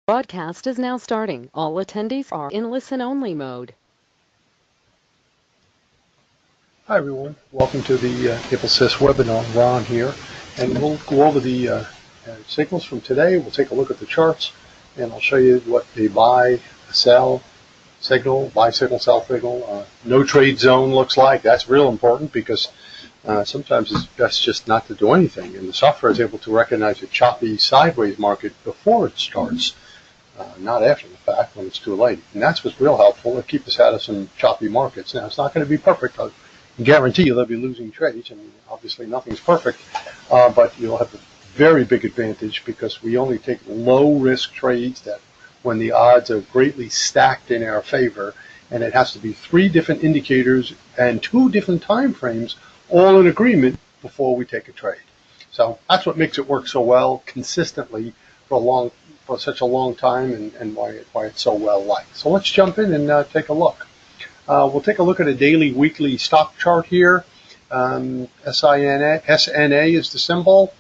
Broadcast is now starting. All attendees are in listen-only mode. Hi everyone, welcome to the Ablesys webinar. Ron here, and we'll go over the signals from today. We'll take a look at the charts, and I'll show you what the buy, sell signal, buy signal, sell signal, no trade zone looks like. That's real important because sometimes it's best just not to do anything, and the software is able to recognize a choppy sideways market before it starts, not after the fact when it's too late. And that's what's real helpful to keep us out of some choppy markets. Now, it's not going to be perfect. I guarantee you they'll be losing trades. I mean, obviously nothing's perfect, but you'll have a very big advantage because we only take low-risk trades that when the odds are greatly stacked in our favor, and it has to be 3 different indicators and 2 different time frames all in agreement before we take a trade. So that's what makes it work so well consistently for such a long time, and why it's so well liked. So let's jump in and take a look. We'll take a look at a daily, weekly stock chart here. SNA is the symbol.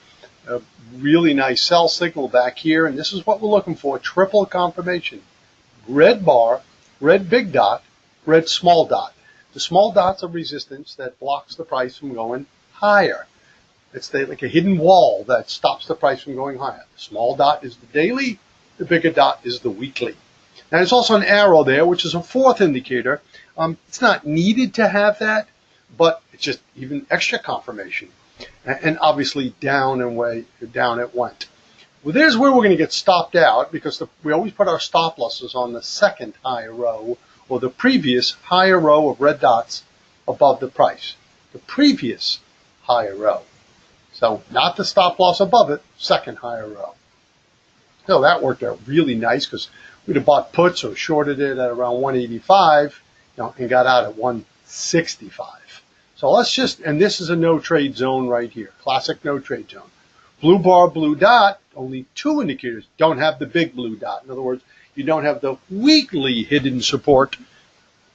A really nice sell signal back here, and this is what we're looking for: triple confirmation. Red bar, red big dot, red small dot. The small dot's a resistance that blocks the price from going higher. It's like a hidden wall that stops the price from going higher. The small dot is the daily, the bigger dot is the weekly. Now, there's also an arrow there, which is a 4th indicator. It's not needed to have that, but it's just even extra confirmation. And obviously down it went. Well, there's where we're going to get stopped out because we always put our stop losses on the second higher row or the previous higher row of red dots above the price. The previous higher row. So not the stop loss above it, second higher row. So that worked out really nice because we'd have bought puts or shorted it at around 185, and got out at 165. So let's just, and this is a no trade zone right here, classic no trade zone. Blue bar, blue dot, only 2 indicators don't have the big blue dot. In other words, you don't have the weekly hidden support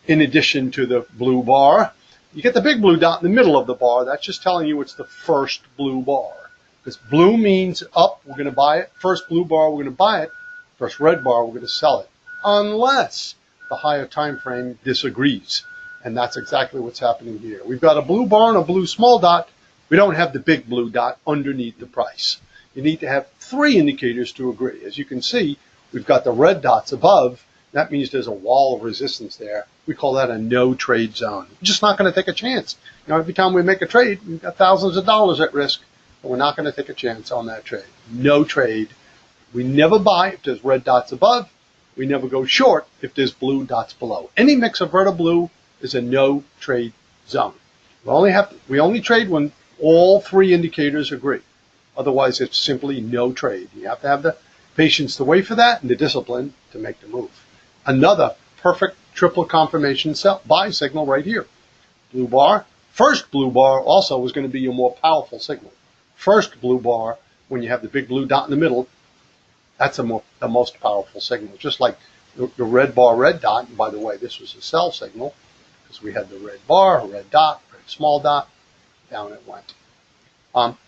in addition to the blue bar. You get the big blue dot in the middle of the bar. That's just telling you it's the first blue bar. Because blue means up, we're going to buy it. First blue bar, we're going to buy it. First red bar, we're going to sell it. Unless the higher time frame disagrees. And that's exactly what's happening here. We've got a blue bar and a blue small dot. We don't have the big blue dot underneath the price. You need to have 3 indicators to agree. As you can see, we've got the red dots above. That means there's a wall of resistance there. We call that a no trade zone. We're just not going to take a chance. Every time we make a trade, we've got thousands of dollars at risk, but we're not going to take a chance on that trade. No trade. We never buy if there's red dots above. We never go short if there's blue dots below. Any mix of red or blue is a no trade zone. We only trade when all 3 indicators agree. Otherwise, it's simply no trade. You have to have the patience to wait for that and the discipline to make the move. Another perfect triple confirmation buy signal right here. Blue bar. First blue bar also is going to be your more powerful signal. First blue bar, when you have the big blue dot in the middle, that's the most powerful signal. Just like the red bar, red dot. And by the way, this was a sell signal because we had the red bar, red dot, red small dot. Down it went.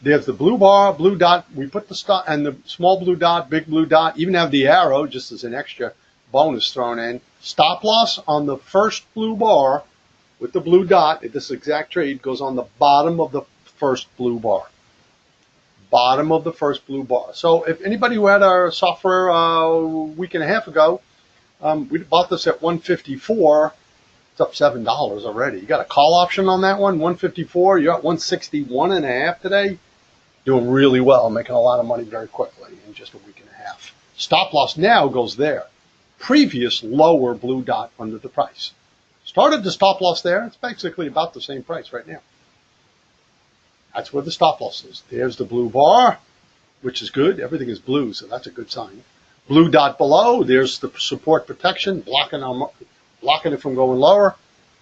There's the blue bar, blue dot. We put the stop and the small blue dot, big blue dot. Even have the arrow just as an extra bonus thrown in. Stop loss on the first blue bar with the blue dot. This exact trade goes on the bottom of the first blue bar. Bottom of the first blue bar. So if anybody who had our software a week and a half ago, we bought this at 154. It's up $7 already. You got a call option on that one, 154. You're at 161.5 today. Doing really well, making a lot of money very quickly in just a week and a half. Stop loss now goes there. Previous lower blue dot under the price. Started the stop loss there. It's basically about the same price right now. That's where the stop loss is. There's the blue bar, which is good. Everything is blue, so that's a good sign. Blue dot below, there's the support protection, blocking it from going lower.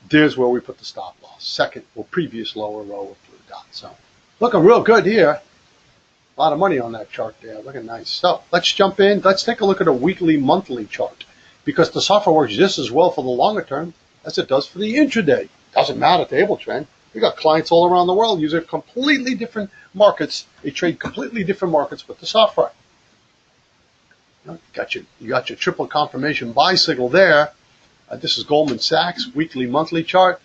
There's where we put the stop loss. Second or previous lower row of blue dot. So looking real good here. A lot of money on that chart there. Looking nice. So let's jump in. Let's take a look at a weekly, monthly chart because the software works just as well for the longer term as it does for the intraday. Doesn't matter table trend. We got clients all around the world using completely different markets. They trade completely different markets with the software. You got your triple confirmation buy signal there. This is Goldman Sachs weekly, monthly chart,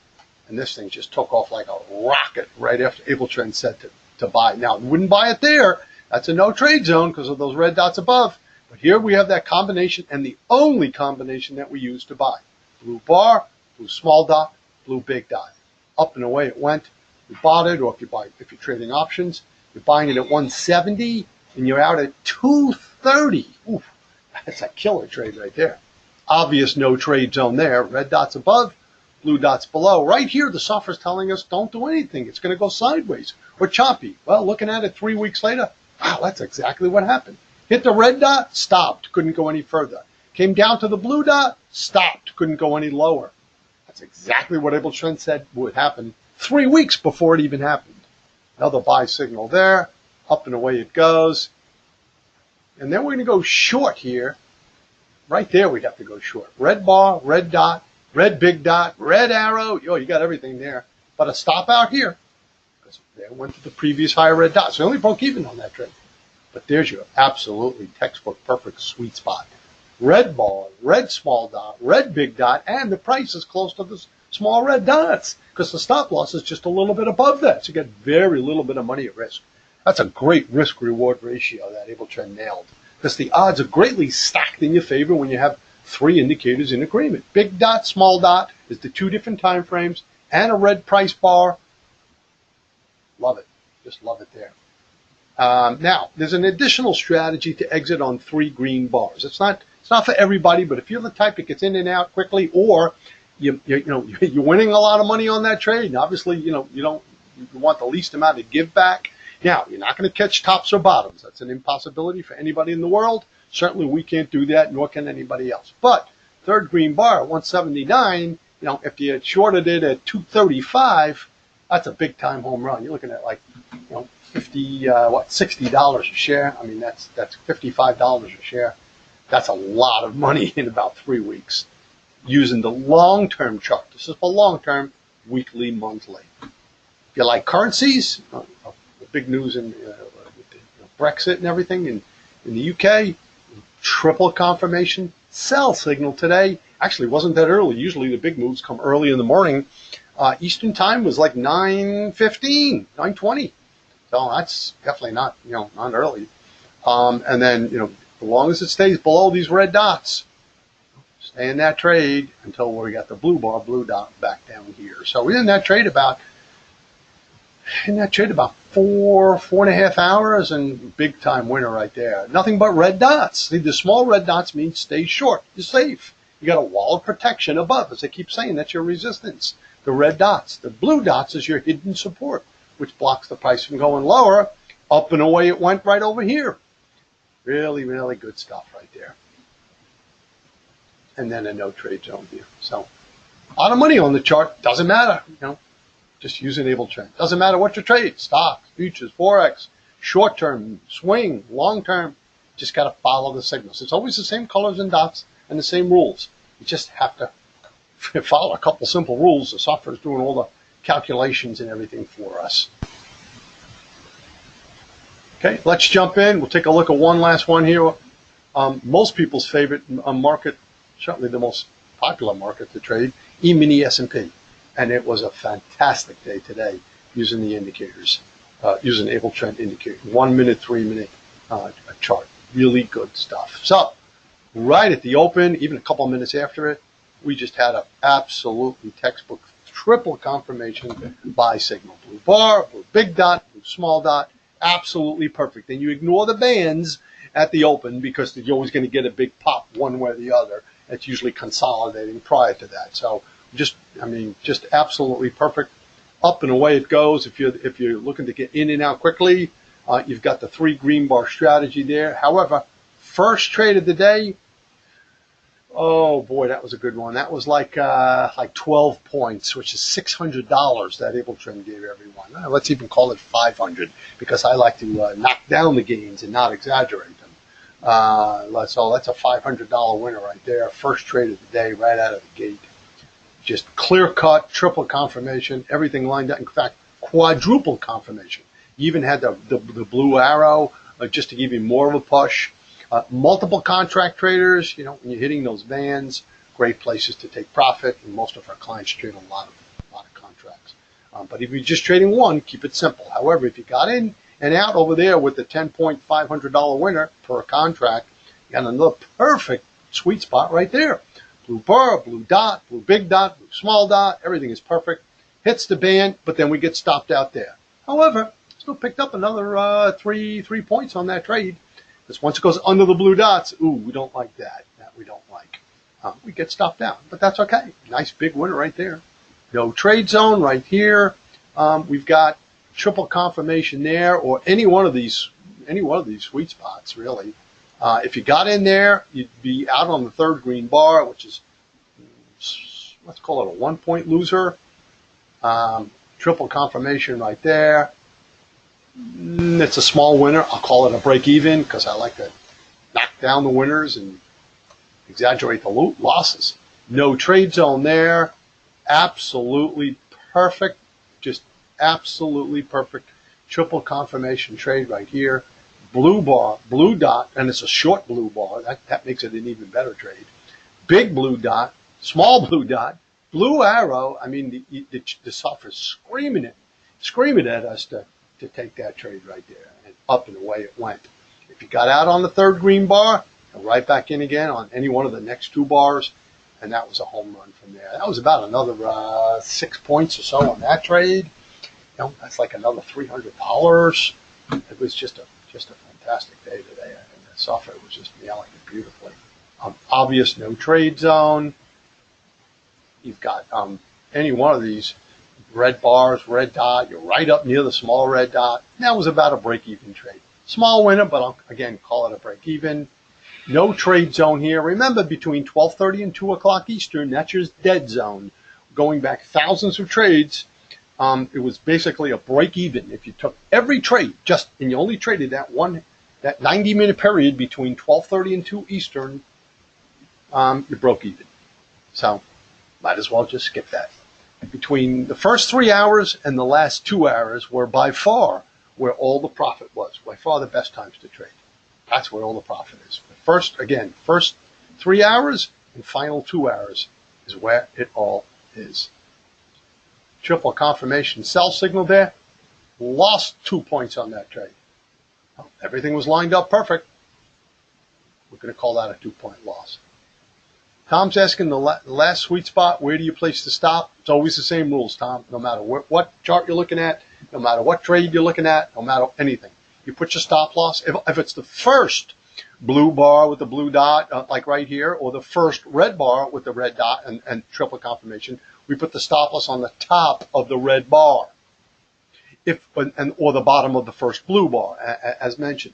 and this thing just took off like a rocket right after Abletrend said to buy. Now, we wouldn't buy it there. That's a no trade zone because of those red dots above. But here we have that combination, and the only combination that we use to buy. Blue bar, blue small dot, blue big dot. Up and away it went. You bought it, or if you're trading options, you're buying it at 170 and you're out at 230. Oof, that's a killer trade right there. Obvious no trade zone there. Red dots above, blue dots below. Right here, the software's telling us don't do anything. It's going to go sideways or choppy. Well, looking at it 3 weeks later, wow, that's exactly what happened. Hit the red dot, stopped, couldn't go any further. Came down to the blue dot, stopped, couldn't go any lower. That's exactly what Abletrend said would happen 3 weeks before it even happened. Another buy signal there, up and away it goes. And then we're going to go short here. Right there we'd have to go short. Red bar, red dot, red big dot, red arrow. You got everything there. But a stop out here, because there went to the previous higher red dot. So we only broke even on that trade. But there's your absolutely textbook perfect sweet spot. Red bar, red small dot, red big dot, and the price is close to the small red dots because the stop loss is just a little bit above that. So you get very little bit of money at risk. That's a great risk-reward ratio that Abletrend nailed, because the odds are greatly stacked in your favor when you have 3 indicators in agreement. Big dot, small dot is the 2 different time frames, and a red price bar. Love it. Just love it there. Now, there's an additional strategy to exit on 3 green bars. It's not for everybody, but if you're the type that gets in and out quickly, or you're winning a lot of money on that trade, and obviously you want the least amount of give back. Now, you're not going to catch tops or bottoms. That's an impossibility for anybody in the world. Certainly we can't do that, nor can anybody else. But third green bar at 179, if you had shorted it at 235, that's a big time home run. You're looking at like, $60 a share. I mean, that's $55 a share. That's a lot of money in about 3 weeks using the long-term chart. This is for long-term, weekly, monthly. If you like currencies, the big news with Brexit and everything in the UK, triple confirmation, sell signal today. Actually, wasn't that early. Usually the big moves come early in the morning. Eastern time was like 9:15, 9:20. So that's definitely not early. And then, as long as it stays below these red dots, stay in that trade until we got the blue bar, blue dot back down here. So we're in that trade about 4.5 hours, and big time winner right there. Nothing but red dots. See, the small red dots mean stay short. You're safe. You got a wall of protection above. As I keep saying, that's your resistance. The red dots. The blue dots is your hidden support, which blocks the price from going lower. Up and away it went right over here. Really, really good stuff right there. And then a no trade zone here. So a lot of money on the chart. Doesn't matter. Just use an Abletrend. Doesn't matter what you trade. Stocks, futures, Forex, short term, swing, long term. Just got to follow the signals. It's always the same colors and dots and the same rules. You just have to follow a couple simple rules. The software is doing all the calculations and everything for us. Okay, let's jump in. We'll take a look at one last one here. Most people's favorite market, certainly the most popular market to trade, E-mini S&P. And it was a fantastic day today using the indicators, using Abletrend indicator, 1 minute, 3 minute chart. Really good stuff. So right at the open, even a couple of minutes after it, we just had an absolutely textbook triple confirmation buy signal. Blue bar, blue big dot, blue small dot, absolutely perfect. And you ignore the bands at the open because you're always going to get a big pop one way or the other. It's usually consolidating prior to that. So just absolutely perfect. Up and away it goes. If you're looking to get in and out quickly, you've got the 3 green bar strategy there. However, first trade of the day, oh boy, that was a good one. That was like 12 points, which is $600 that Abletrend gave everyone. Let's even call it 500 because I like to knock down the gains and not exaggerate them. So that's a $500 winner right there. First trade of the day, right out of the gate. Just clear cut, triple confirmation, everything lined up. In fact, quadruple confirmation. You even had the blue arrow just to give you more of a push. Multiple contract traders, when you're hitting those bands, great places to take profit. And most of our clients trade a lot of contracts. But if you're just trading one, keep it simple. However, if you got in and out over there with the $10,500 winner per contract, you got another perfect sweet spot right there. Blue bar, blue dot, blue big dot, blue small dot, everything is perfect. Hits the band, but then we get stopped out there. However, still picked up another three points on that trade. Because once it goes under the blue dots, we don't like that. That we don't like. We get stopped out, but that's okay. Nice big winner right there. No trade zone right here. We've got triple confirmation there, or any one of these sweet spots really. If you got in there, you'd be out on the third green bar, which is, let's call it a 1-point loser. Triple confirmation right there. It's a small winner. I'll call it a break even because I like to knock down the winners and exaggerate the losses. No trade zone there. Absolutely perfect. Just absolutely perfect. Triple confirmation trade right here. Blue bar, blue dot, and it's a short blue bar. That makes it an even better trade. Big blue dot, small blue dot, blue arrow. I mean, the software is screaming at us to take that trade right there, and up and away it went. If you got out on the third green bar, right back in again on any one of the next two bars, and that was a home run from there. That was about another 6 points or so on that trade. That's like another $300. It was just a fantastic day today, and the software was just nailing it beautifully. Obvious no trade zone. You've got any one of these red bars, red dot. You're right up near the small red dot. That was about a break-even trade. Small winner, but I'll again call it a break-even. No trade zone here. Remember, between 12:30 and 2 o'clock Eastern, that's your dead zone. Going back thousands of trades, it was basically a break-even. If you took every trade and you only traded that 90-minute period between 12:30 and 2 Eastern, you broke even. So might as well just skip that. Between the first 3 hours and the last 2 hours were by far where all the profit was. By far the best times to trade. That's where all the profit is. First 3 hours and final 2 hours is where it all is. Triple confirmation sell signal there. Lost 2 points on that trade. Everything was lined up perfect. We're going to call that a 2-point loss. Tom's asking the last sweet spot, where do you place the stop? It's always the same rules, Tom. No matter what chart you're looking at, no matter what trade you're looking at, no matter anything. You put your stop loss. If it's the first blue bar with the blue dot, like right here, or the first red bar with the red dot and triple confirmation, we put the stop loss on the top of the red bar, or the bottom of the first blue bar, as mentioned.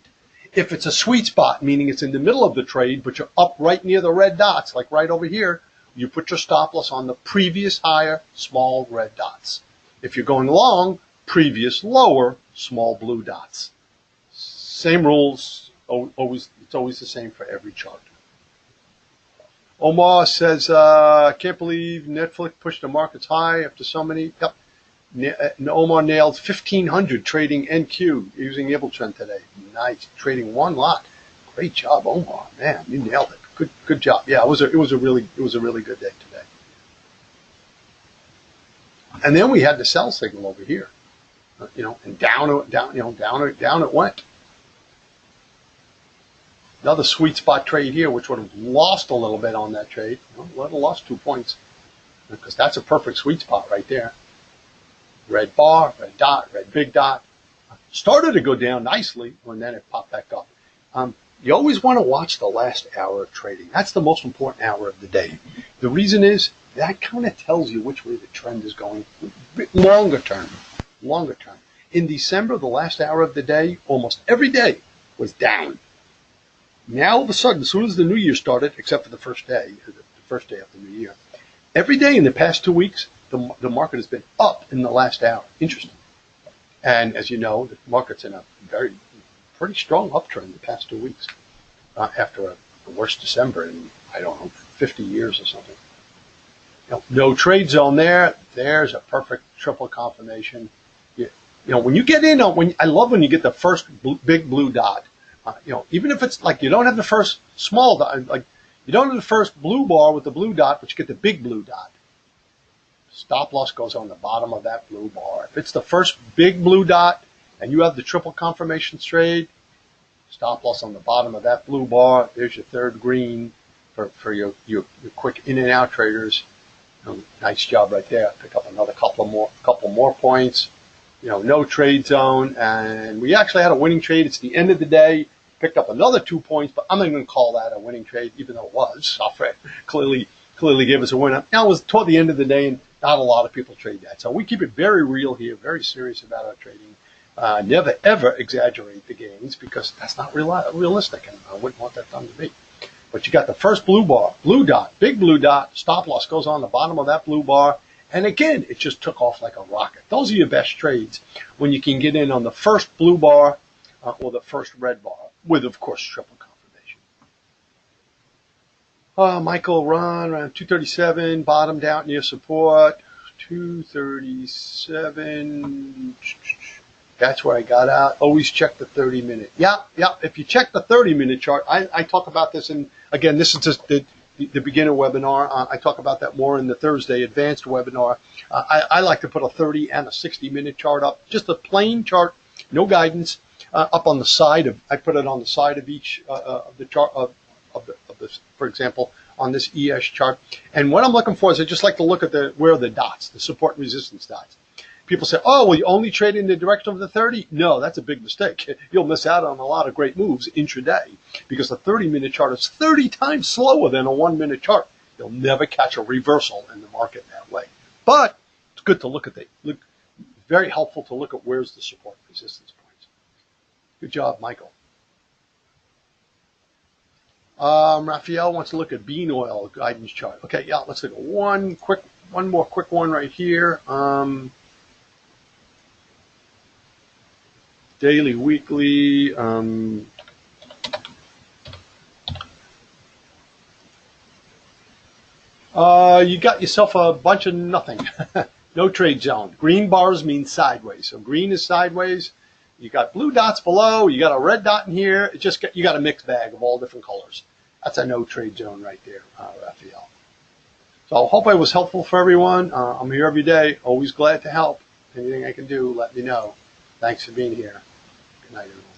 If it's a sweet spot, meaning it's in the middle of the trade, but you're up right near the red dots, like right over here, you put your stop loss on the previous higher small red dots. If you're going long, previous lower small blue dots. Same rules. It's always the same for every chart. Omar says, can't believe Netflix pushed the markets high after so many. Yep. Omar nailed 1,500 trading NQ using Ablesys today. Nice. Trading one lot. Great job, Omar. Man, you nailed it. Good job. Yeah, it was a really good day today. And then we had the sell signal over here. And down it went. Another sweet spot trade here, which would have lost a little bit on that trade. Would have lost 2 points because that's a perfect sweet spot right there. Red bar, red dot, red big dot. Started to go down nicely, and then it popped back up. You always want to watch the last hour of trading. That's the most important hour of the day. The reason is that kind of tells you which way the trend is going. Longer term. In December, the last hour of the day, almost every day was down. Now, all of a sudden, as soon as the new year started, except for the first day of the new year, every day in the past 2 weeks, the market has been up in the last hour. Interesting. And as you know, the market's in a pretty strong uptrend the past 2 weeks after the worst December in, 50 years or something. No trade zone there. There's a perfect triple confirmation. When you get in, I love when you get the first big blue dot Even if it's like you don't have the first small dot, like you don't have the first blue bar with the blue dot, but you get the big blue dot. Stop loss goes on the bottom of that blue bar. If it's the first big blue dot and you have the triple confirmation trade, stop loss on the bottom of that blue bar. There's your third green for your quick in and out traders. Nice job right there. Pick up another couple more points. No trade zone, and we actually had a winning trade. It's the end of the day. Picked up another 2 points, but I'm not going to call that a winning trade, even though it was. Software clearly gave us a win. Now it was toward the end of the day, and not a lot of people trade that. So we keep it very real here, very serious about our trading. Never ever exaggerate the gains because that's not realistic, and I wouldn't want that done to me. But you got the first blue bar, blue dot, big blue dot. Stop loss goes on the bottom of that blue bar. And again, it just took off like a rocket. Those are your best trades when you can get in on the first blue bar or the first red bar with, of course, triple confirmation. Michael run around 237, bottomed out near support. 237. That's where I got out. Always check the 30-minute. Yeah. If you check the 30-minute chart, I talk about this, and again, this is just the beginner webinar. I talk about that more in the Thursday advanced webinar. I like to put a 30 and a 60-minute chart up, just a plain chart, no guidance, up on the side of. I put it on the side of each of the chart of this, for example, on this ES chart. And what I'm looking for is I just like to look at where are the dots, the support and resistance dots. People say, oh, well, you only trade in the direction of the 30? No, that's a big mistake. You'll miss out on a lot of great moves intraday because the 30-minute chart is 30 times slower than a 1-minute chart. You'll never catch a reversal in the market that way. But it's good to look at very helpful to look at where's the support resistance points. Good job, Michael. Raphael wants to look at bean oil guidance chart. Okay, yeah, let's look at one more quick one right here. Daily, weekly, you got yourself a bunch of nothing. No trade zone. Green bars mean sideways. So green is sideways. You got blue dots below. You got a red dot in here. You got a mixed bag of all different colors. That's a no trade zone right there, Raphael. So I hope I was helpful for everyone. I'm here every day. Always glad to help. Anything I can do, let me know. Thanks for being here. Good night, everyone.